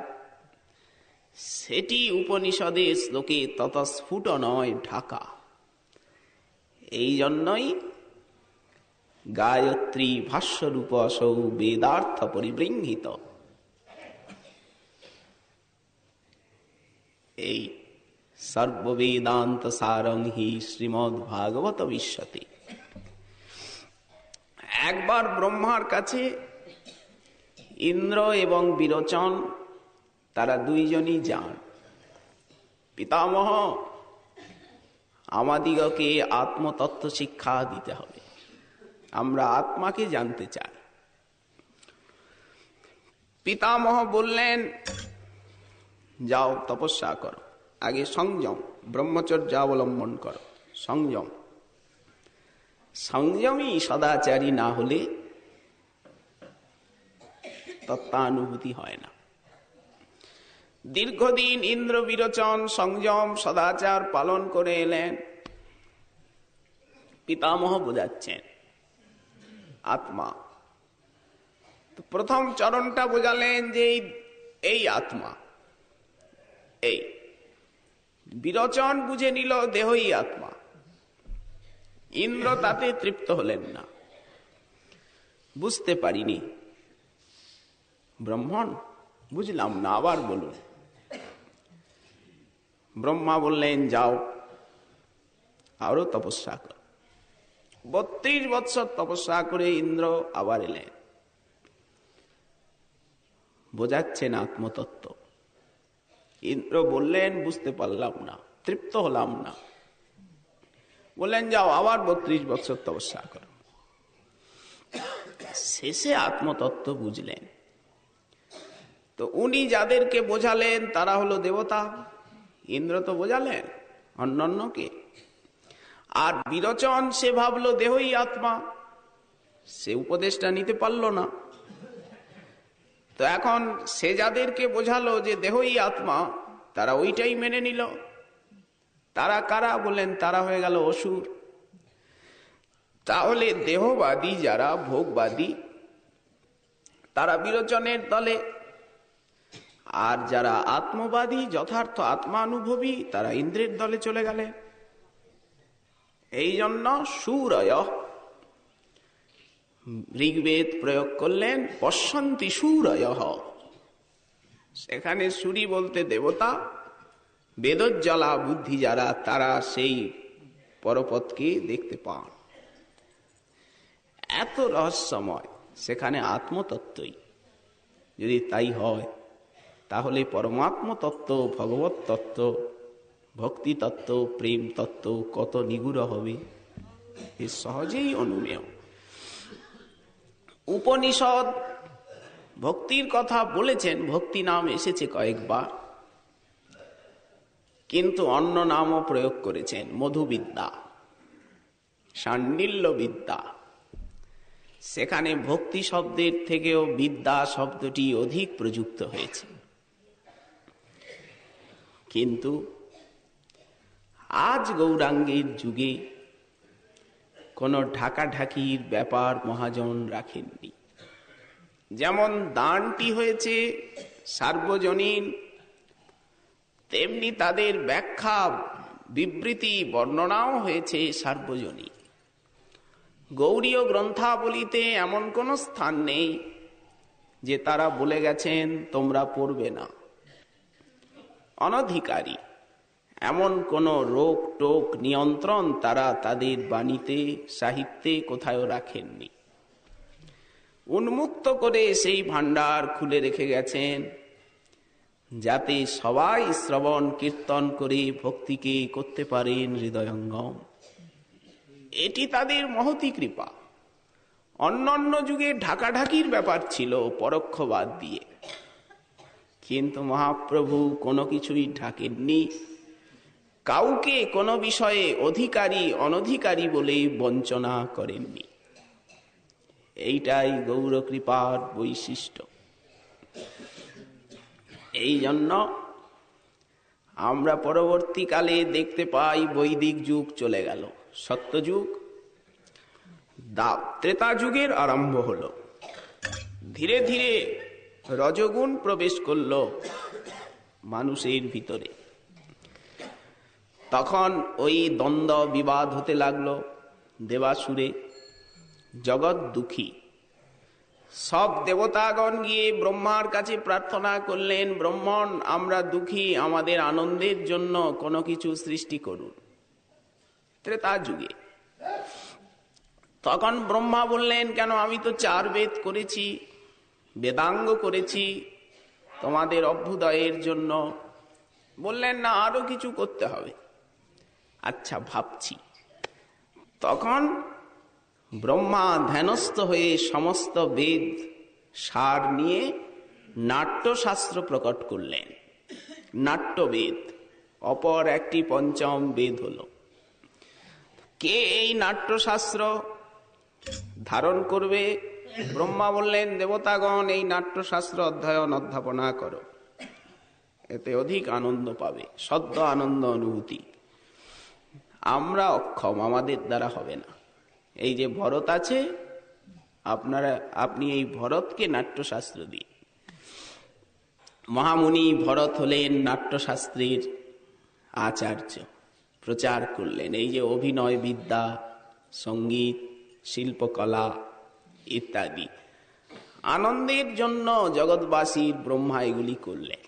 সেটি উপনিষদের শ্লোকে ততস্ফুট নয়, ঢাকা। এই জন্যই গায়ত্রী ভাষ্যরূপ অসৌ বেদার্থ পরিবৃঙ্হিত। এই সর্ববেদান্ত সারং হি শ্রীমদ্ ভাগবত বিশ্বতে। একবার ব্রহ্মার কাছে ইন্দ্র এবং বিরোচন, তারা দুইজনই যান। পিতামহ, আমাদিগকে আত্মতত্ত্ব শিক্ষা দিতে হবে, আমরা আত্মাকে জানতে চাই। পিতামহ বললেন, যাও তপস্যা করো, আগে সংযম ব্রহ্মচর্য অবলম্বন করো। সংযম, সংযমী সদাচারী না হলে তত্ত্বানুভূতি হয় না। দীর্ঘদিন ইন্দ্র বিরোচন সংযম সদাচার পালন করে এলেন। পিতামহ বোঝাচ্ছেন, আত্মা তো প্রথম চরণটা বোঝালেন যে এই আত্মা, এই বিরোচন বুঝে নিল দেহই আত্মা। ইন্দ্র তাতে তৃপ্ত হলেন না, বুঝতে পারিনি। ব্রাহ্মণ, বুঝলাম না, আবার বলুন। ব্রহ্মা বললেন, যাও আরো তপস্যা কর। 32 বৎসর তপস্যা করে ইন্দ্র আবার এলেন, বোঝাচ্ছেন আত্মতত্ত্ব। ইন্দ্র বললেন, বুঝতে পারলাম না, তৃপ্ত হলাম না। বললেন, যাও আবার 32 বৎসর তপস্যা করো। শেষে আত্মতত্ত্ব বুঝলেন। তো উনি যাদেরকে বোঝালেন তারা হলো দেবতা, ইন্দ্র তো বোঝালেন অন্যান্যকে। আর বিরোচন সে ভাবলো দেহই আত্মা, সে উপদেশটা নিতে পারলো না। তো এখন সে যাদেরকে বোঝালো যে দেহই আত্মা, তারা ওইটাই মেনে নিল। তারা কারা? বলেন, তারা হয়ে গেল অসুর। তাহলে দেহবাদী যারা, ভোগবাদী, তারা বিরোচনের দলে। আর যারা আত্মবাদী, যথার্থ আত্মানুভবী, তারা ইন্দ্রের দলে চলে গেলে। এই জন্য সুরয়, ঋগ্বেদ প্রয়োগ করলেন পশ্যন্তি সুরয়। সেখানে সুরি বলতে দেবতা, বেদজ্জ্বলা বুদ্ধি যারা, তারা সেই পরপথকে দেখতে পান। এত রহস্যময় সেখানে আত্মতত্ত্বই। যদি তাই হয় তাহলে পরমাত্ম তত্ত্ব, ভগবত তত্ত্ব, ভক্তি তত্ত্ব, প্রেম তত্ত্ব কত নিগুড় হবে, এ সহজেই অনুমেয়। উপনিষদ ভক্তির কথা বলেছেন, ভক্তি নাম এসেছে কয়েকবার, কিন্তু অন্য নামও প্রয়োগ করেছেন, মধুবিদ্যা, শাণ্ডিল্য বিদ্যা। সেখানে ভক্তি শব্দের থেকেও বিদ্যা শব্দটি অধিক প্রযুক্ত হয়েছে। কিন্তু আজ গৌরাঙ্গের যুগে কোনো ঢাকাঢাকির ব্যাপার মহাজন রাখেননি। যেমন দানটি হয়েছে সার্বজনীন, তেমনি তাদের ব্যাখ্যা, বিবৃতি, বর্ণনাও হয়েছে সার্বজনীন। গৌড়ীয় গ্রন্থাবলীতে এমন কোন স্থান নেই যে তারা বলে গেছেন তোমরা পড়বে না। অনধিকারী এমন কোন রোক টোক, নিয়ন্ত্রণ তারা তাদের বাণীতে, সাহিত্যে কোথাও রাখেননি। উন্মুক্ত করে সেই ভান্ডার খুলে রেখে গেছেন, যাতে সবাই শ্রবণ কীর্তন করে ভক্তিকে করতে পারেন হৃদয়ঙ্গম। এটি তাদের মহতী কৃপা। অন্যান্য যুগে ঢাকাঢাকির ব্যাপার ছিল পরোক্ষবাদ দিয়ে, কিন্তু মহাপ্রভু কোনো কিছুই ঢাকেননি। কাউকে কোনো বিষয়ে অধিকারী অনধিকারী বলে বঞ্চনা করেননি। এইটাই গৌর কৃপার বৈশিষ্ট্য। এই জন্য আমরা পরবর্তীকালে দেখতে পাই বৈদিক যুগ চলে গেল, সত্যযুগ, ত্রেতা যুগের আরম্ভ হলো। ধীরে ধীরে রজগুণ প্রবেশ করলো মানুষের ভিতরে। তখন ওই দ্বন্দ্ব বিবাদ হতে লাগলো দেবাসুরে। জগৎ দুঃখী। সব দেবতাগণ গিয়ে ব্রহ্মার কাছে প্রার্থনা করলেন, ব্রহ্মণ আমরা দুঃখী, আমাদের আনন্দের জন্য কোনো কিছু সৃষ্টি করুন। ত্রেতা যুগে। তখন ব্রহ্মা বললেন, কেন, আমি তো 4 বেদ করেছি, বেদাঙ্গ করেছি তোমাদের অভ্যুদয়ের জন্য। বললেন, না, আরো কিছু করতে হবে। আচ্ছা, ভাবছি। তখন ব্রহ্মা ধ্যানস্থ হয়ে সমস্ত বেদ সার নিয়ে নাট্যশাস্ত্র প্রকট করলেন। নাট্যবেদ অপর একটি পঞ্চম বেদ হল। কে এই নাট্যশাস্ত্র ধারণ করবে? ব্রহ্মা বললেন, দেবতাগণ এই নাট্যশাস্ত্র অধ্যয়ন অধ্যাপনা করো, এতে অধিক আনন্দ পাবে, সদ্য আনন্দ অনুভূতি। আমরা অক্ষম, আমাদের দ্বারা হবে না। এই যে ভরত আছে, আপনি এই ভরতকে নাট্যশাস্ত্র দিয়ে। মহামুনি ভরত হলেন নাট্যশাস্ত্রের আচার্য, প্রচার করলেন এই যে অভিনয় বিদ্যা, সঙ্গীত, শিল্পকলা ইত্যাদি। আনন্দের জন্য জগৎবাসীর ব্রহ্মা এগুলি করলেন,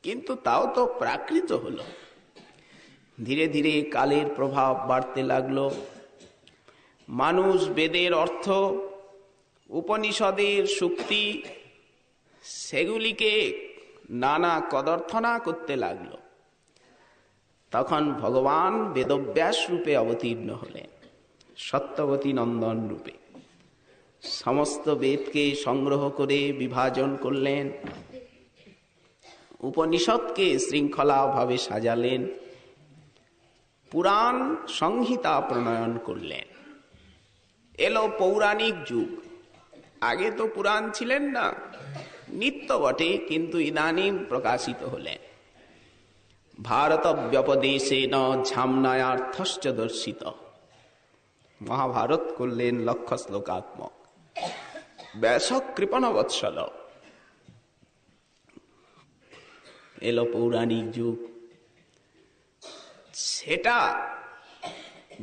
কিন্তু তাও তো প্রাকৃত হলো। ধীরে ধীরে কালের প্রভাব বাড়তে লাগলো। মানুষ বেদের অর্থ, উপনিষদের শুক্তি, সেগুলিকে নানা কদর্থনা করতে লাগলো। তখন ভগবান বেদব্যাস রূপে অবতীর্ণ হলেন, সত্যবতী নন্দন রূপে। সমস্ত বেদকে সংগ্রহ করে বিভাজন করলেন, উপনিষদকে শৃঙ্খলাভাবে সাজালেন, পুরাণ সংহিতা প্রণয়ন করলেন। এলো পৌরাণিক যুগ। আগে তো পুরাণ ছিলেন না, নিত্য বটে, কিন্তু ইদানীম প্রকাশিত হলেন। ভারত ব্যপদেশেন ঝামনায়ার্থশ্চ দর্শিত। মহাভারত করলেন লক্ষ শ্লোকাত্মক। ব্যাস কৃপণ বৎসল। এলো পৌরাণিক যুগ। সেটা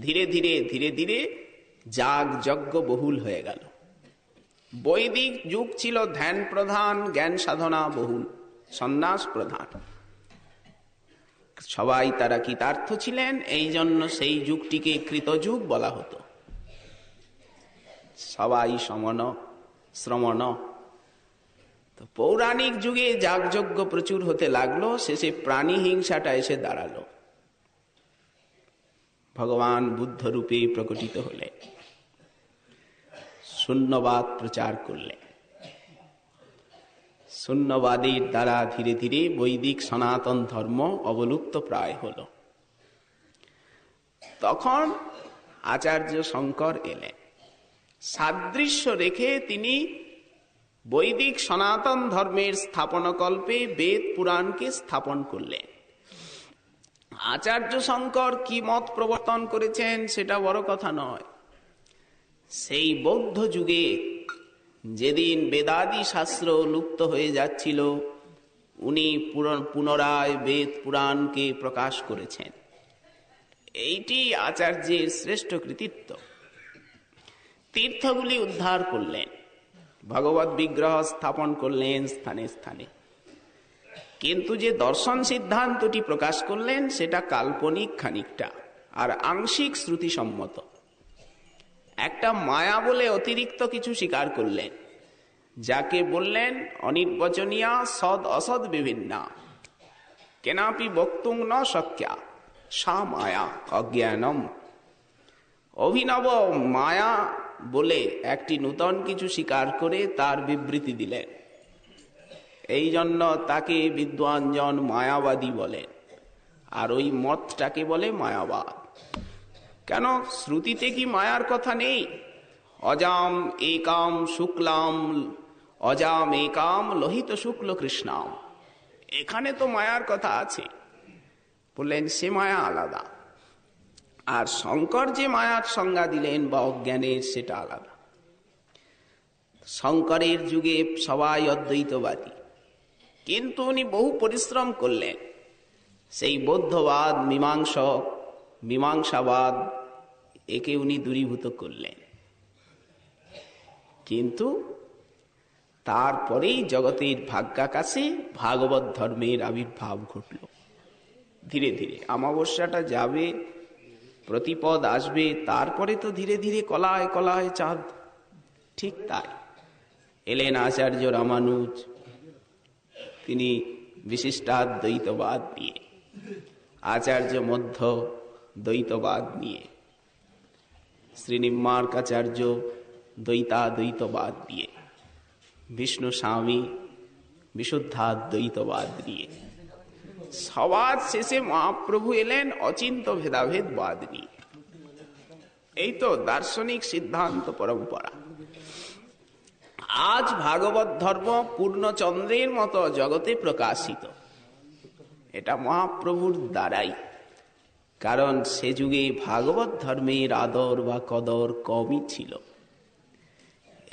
ধীরে ধীরে ধীরে ধীরে যাগ যজ্ঞ বহুল হয়ে গেল। বৈদিক যুগ ছিল ধ্যান প্রধান, জ্ঞান সাধনা বহুল, সন্ন্যাস প্রধান। সবাই তারা কৃতার্থ ছিলেন, এই জন্য সেই যুগটিকে কৃতযুগ বলা হতো। সবাই সমন শ্রমণ। তো পৌরাণিক যুগে যাগযজ্ঞ প্রচুর হতে লাগলো। শেষে প্রাণী হিংসাটা এসে দাঁড়ালো। ভগবান বুদ্ধ রূপে প্রকটিত হলে শূন্যবাদ প্রচার করলে। শূন্যবাদের দ্বারা ধীরে ধীরে বৈদিক সনাতন ধর্ম অবলুপ্ত প্রায় হল। তখন আচার্য শঙ্কর এলেন। সাদৃশ্য রেখে তিনি বৈদিক সনাতন ধর্মের স্থাপনকল্পে বেদ পুরাণকে স্থাপন করলেন। আচার্য শঙ্কর কি মত প্রবর্তন করেছেন সেটা বড় কথা নয়। সেই বৌদ্ধ যুগে যেদিন বেদাদি শাস্ত্র লুপ্ত হয়ে যাচ্ছিল, উনি পুনরায় বেদ পুরাণকে প্রকাশ করেছেন। এইটি আচার্যের শ্রেষ্ঠ কৃতিত্ব। তীর্থগুলি উদ্ধার করলেন, ভগবত বিগ্রহ স্থাপন করলেন স্থানে স্থানে, কিন্তু যে দর্শন সিদ্ধান্তটি প্রকাশ করলেন সেটা কাল্পনিক খানিকটা, আর আংশিক শ্রুতিসম্মত। একটা মায়া বলে অতিরিক্ত কিছু স্বীকার করলেন, যাকে বললেন অনির্বচনীয়া সদ অসদ বিভিন্না কেনাপি বক্তুং ন শক্যা সা মায়া অজ্ঞানম। অভিনব মায়া বলে একটি নূতন কিছু স্বীকার করে তার বিবৃতি দিলেন। এই জন্য তাকে বিদ্বানজন মায়াবাদী বলেন, আর ওই মতটাকে বলে মায়াবাদ। কেন, শ্রুতিতে কি মায়ার কথা নেই? অজাম একাম শুক্লাম, অজাম একাম লোহিত শুক্ল কৃষ্ণাম, এখানে তো মায়ার কথা আছে। বললেন সে মায়া আলাদা, আর শঙ্কর যে মায়ার সংজ্ঞা দিলেন বা অজ্ঞানের, সেটা আলাদা। শঙ্করের যুগে সবাই অদ্বৈতবাদী, কিন্তু উনি বহু পরিশ্রম করলেন। সেই বৌদ্ধবাদ, মীমাংসাবাদ, একে উনি দূরীভূত করলেন। কিন্তু তারপরেই জগতের ভাগ্যাকাশে ভাগবত ধর্মের আবির্ভাব ঘটল। ধীরে ধীরে অমাবস্যাটা যাবে, প্রতিপদ আসবে, তারপরে তো ধীরে ধীরে কলায় কলায় চাঁদ। ঠিক তাই এলেন আচার্য রামানুজ। তিনি বিশিষ্টাদ্বৈতবাদ নিয়ে, আচার্য মধ্য দ্বৈতবাদ নিয়ে, শ্রীনিম্মার্কাচার্য দ্বৈতাদ্বৈতবাদ নিয়ে, বিষ্ণু স্বামী বিশুদ্ধাদ্বৈতবাদ নিয়ে, সবার শেষে মহাপ্রভু এলেন অচিন্ত ভেদাভেদবাদ নিয়ে। এই তো দার্শনিক সিদ্ধান্ত পরম্পরা। আজ ভাগবত ধর্ম পূর্ণচন্দ্রের মতো জগতে প্রকাশিত, এটা মহাপ্রভুর দ্বারাই। কারণ সে যুগে ভাগবত ধর্মের আদর বা কদর কমই ছিল।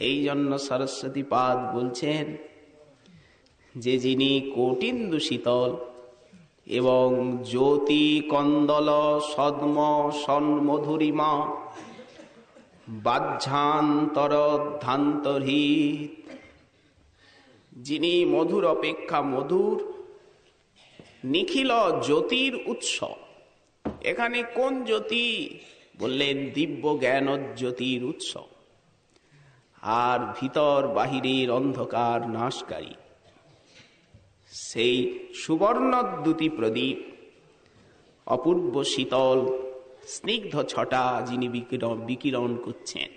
এই জন্য সরস্বতী পাদ বলছেন যে যিনি কোটিন্দু শীতল এবং জ্যোতি কন্দল সদ্ম সন্মধুরিমা বাহ্যান্তরধ্যান্তরহিত, যিনি মধুর অপেক্ষা মধুর, নিখিল জ্যোতির উৎস। এখানে কোন জ্যোতি? বললেন দিব্য জ্ঞান জ্যোতির উৎস, আর ভিতর বাহিরের অন্ধকার নাশকারী সেই সুবর্ণদ্যুতি প্রদীপ, অপূর্ব শীতল স্নিগ্ধ ছটা যিনি বিকিরণ করছেন,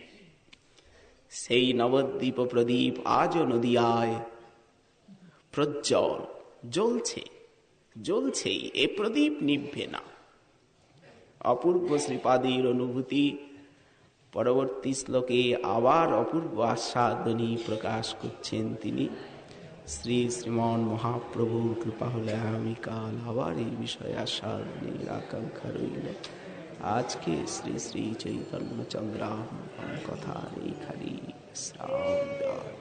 সেই নবদ্বীপ প্রদীপ আজও নদিয়ায় প্রজ্জ্বল জ্বলছে, জ্বলছেই। এ প্রদীপ নিভবে না। অপূর্ব শ্রীপাদের অনুভূতি পরবর্তী শ্লোকে আবার অপূর্ব আস্বাদনী প্রকাশ করছেন তিনি। শ্রী শ্রীমান মহাপ্রভুর কৃপা হলে আগামীকাল আবার এই বিষয়ে আস্বাদনীর আকাঙ্ক্ষা রইল। আজকে শ্রী শ্রী চৈতন্য চন্দ্রাম কথার এইখানেই বিশ্রাম দেওয়া।